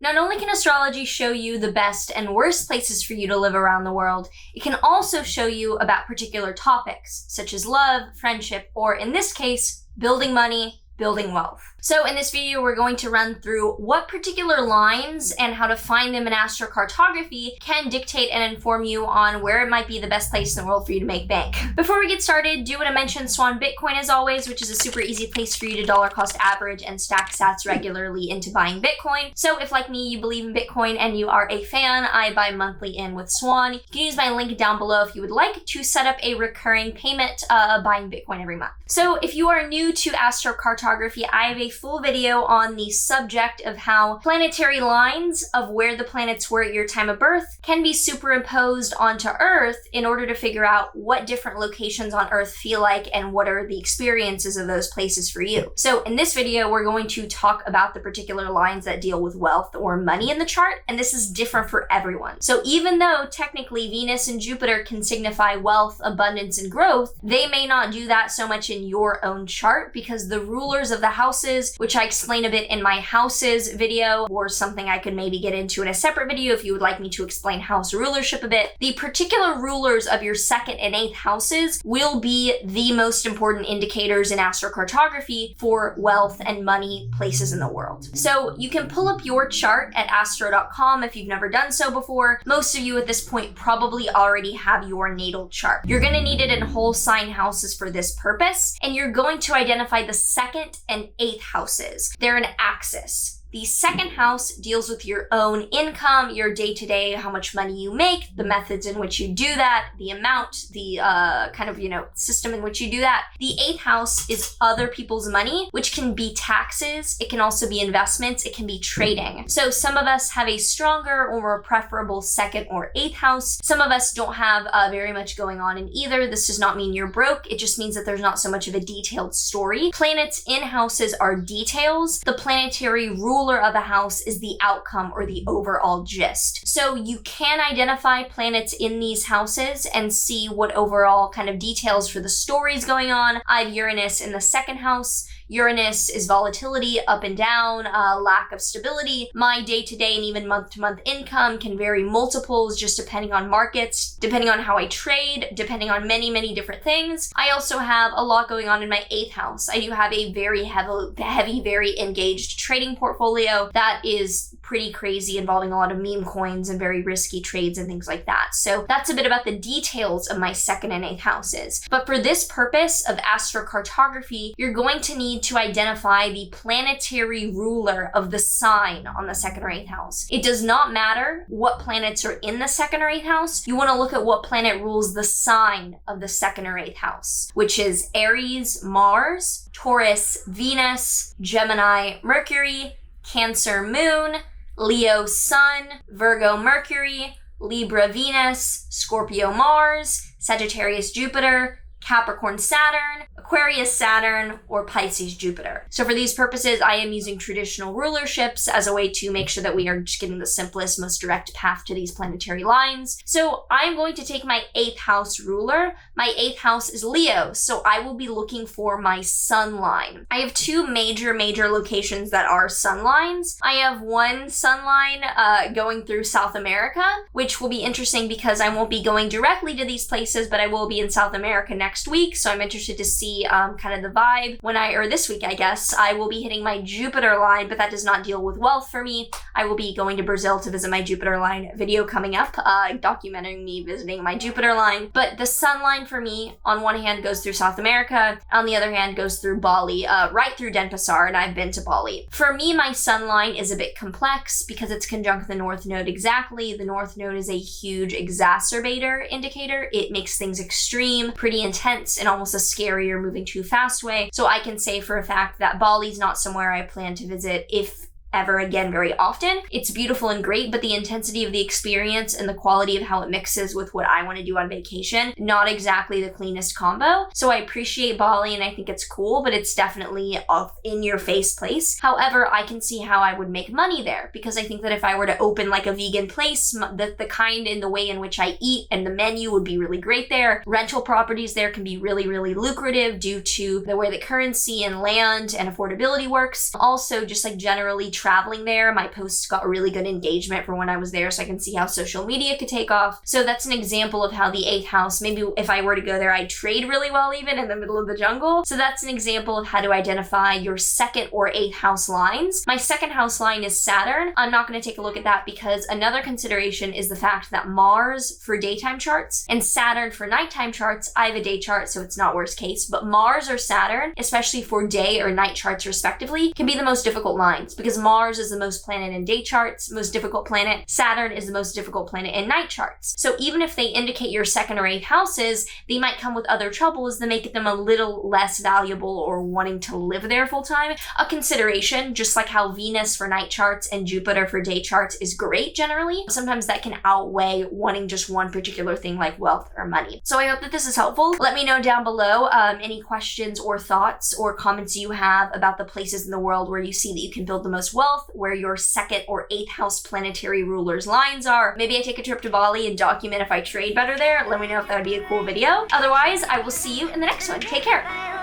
Not only can astrology show you the best and worst places for you to live around the world, it can also show you about particular topics, such as love, friendship, or in this case, building money, building wealth. So in this video, we're going to run through what particular lines and how to find them in astrocartography can dictate and inform you on where it might be the best place in the world for you to make bank. Before we get started, do want to mention Swan Bitcoin as always, which is a super easy place for you to dollar cost average and stack sats regularly into buying Bitcoin. So if like me, you believe in Bitcoin and you are a fan, I buy monthly in with Swan. You can use my link down below if you would like to set up a recurring payment buying Bitcoin every month. So if you are new to astrocartography, I have a full video on the subject of how planetary lines of where the planets were at your time of birth can be superimposed onto Earth in order to figure out what different locations on Earth feel like and what are the experiences of those places for you. So in this video, we're going to talk about the particular lines that deal with wealth or money in the chart, and this is different for everyone. So even though technically Venus and Jupiter can signify wealth, abundance, and growth, they may not do that so much in your own chart because the rulers of the houses, which I explain a bit in my houses video, or something I could maybe get into in a separate video if you would like me to explain house rulership a bit. The particular rulers of your 2nd and 8th houses will be the most important indicators in astrocartography for wealth and money places in the world. So you can pull up your chart at astro.com if you've never done so before. Most of you at this point probably already have your natal chart. You're going to need it in whole sign houses for this purpose, and you're going to identify the 2nd and 8th houses. They're an axis. The 2nd house deals with your own income, your day-to-day, how much money you make, the methods in which you do that, the amount, the system in which you do that. The 8th house is other people's money, which can be taxes, it can also be investments, it can be trading. So some of us have a stronger or more preferable 2nd or 8th house. Some of us don't have very much going on in either. This does not mean you're broke, it just means that there's not so much of a detailed story. Planets in houses are details. The planetary ruler of a house is the outcome or the overall gist. So you can identify planets in these houses and see what overall kind of details for the stories going on. I have Uranus in the 2nd house. Uranus is volatility, up and down, lack of stability. My day-to-day and even month-to-month income can vary multiples just depending on markets, depending on how I trade, depending on many, many different things. I also have a lot going on in my 8th house. I do have a very heavy, very engaged trading portfolio that is pretty crazy, involving a lot of meme coins and very risky trades and things like that. So that's a bit about the details of my 2nd and 8th houses. But for this purpose of astrocartography, you're going to need to identify the planetary ruler of the sign on the 2nd or 8th house. It does not matter what planets are in the 2nd or 8th house. You want to look at what planet rules the sign of the 2nd or 8th house, which is Aries, Mars, Taurus, Venus, Gemini, Mercury, Cancer, Moon, Leo, Sun, Virgo, Mercury, Libra, Venus, Scorpio, Mars, Sagittarius, Jupiter, Capricorn, Saturn, Aquarius, Saturn, or Pisces, Jupiter. So for these purposes, I am using traditional rulerships as a way to make sure that we are just getting the simplest, most direct path to these planetary lines. So I'm going to take my 8th house ruler. My 8th house is Leo, so I will be looking for my sun line. I have 2 major locations that are sun lines. I have one sun line going through South America, which will be interesting because I won't be going directly to these places, but I will be in South America next week, so I'm interested to see kind of the vibe this week, I guess. I will be hitting my Jupiter line, but that does not deal with wealth for me. I will be going to Brazil to visit my Jupiter line video coming up, documenting me visiting my Jupiter line. But the sun line for me, on one hand, goes through South America, on the other hand, goes through Bali, right through Denpasar, and I've been to Bali. For me, my sun line is a bit complex because it's conjunct the North Node exactly. The North Node is a huge exacerbator indicator. It makes things extreme, pretty intense, and almost a scarier moving too fast way. So I can say for a fact that Bali's not somewhere I plan to visit if ever again very often. It's beautiful and great, but the intensity of the experience and the quality of how it mixes with what I want to do on vacation, not exactly the cleanest combo. So I appreciate Bali and I think it's cool, but it's definitely a in-your-face place. However, I can see how I would make money there because I think that if I were to open like a vegan place, the kind in the way in which I eat and the menu would be really great there. Rental properties there can be really, really lucrative due to the way the currency and land and affordability works. Also, just like generally traveling there, my posts got really good engagement for when I was there, so I can see how social media could take off. So that's an example of how the 8th house, maybe if I were to go there, I'd trade really well even in the middle of the jungle. So that's an example of how to identify your 2nd or 8th house lines. My 2nd house line is Saturn. I'm not going to take a look at that because another consideration is the fact that Mars for daytime charts and Saturn for nighttime charts, I have a day chart, so it's not worst case, but Mars or Saturn, especially for day or night charts respectively, can be the most difficult lines because Mars is the most planet in day charts, most difficult planet. Saturn is the most difficult planet in night charts. So even if they indicate your 2nd or 8th houses, they might come with other troubles that make them a little less valuable or wanting to live there full time. A consideration, just like how Venus for night charts and Jupiter for day charts is great generally, sometimes that can outweigh wanting just one particular thing like wealth or money. So I hope that this is helpful. Let me know down below any questions or thoughts or comments you have about the places in the world where you see that you can build the most wealth, where your 2nd or 8th house planetary rulers' lines are. Maybe I take a trip to Bali and document if I trade better there. Let me know if that would be a cool video. Otherwise, I will see you in the next one. Take care.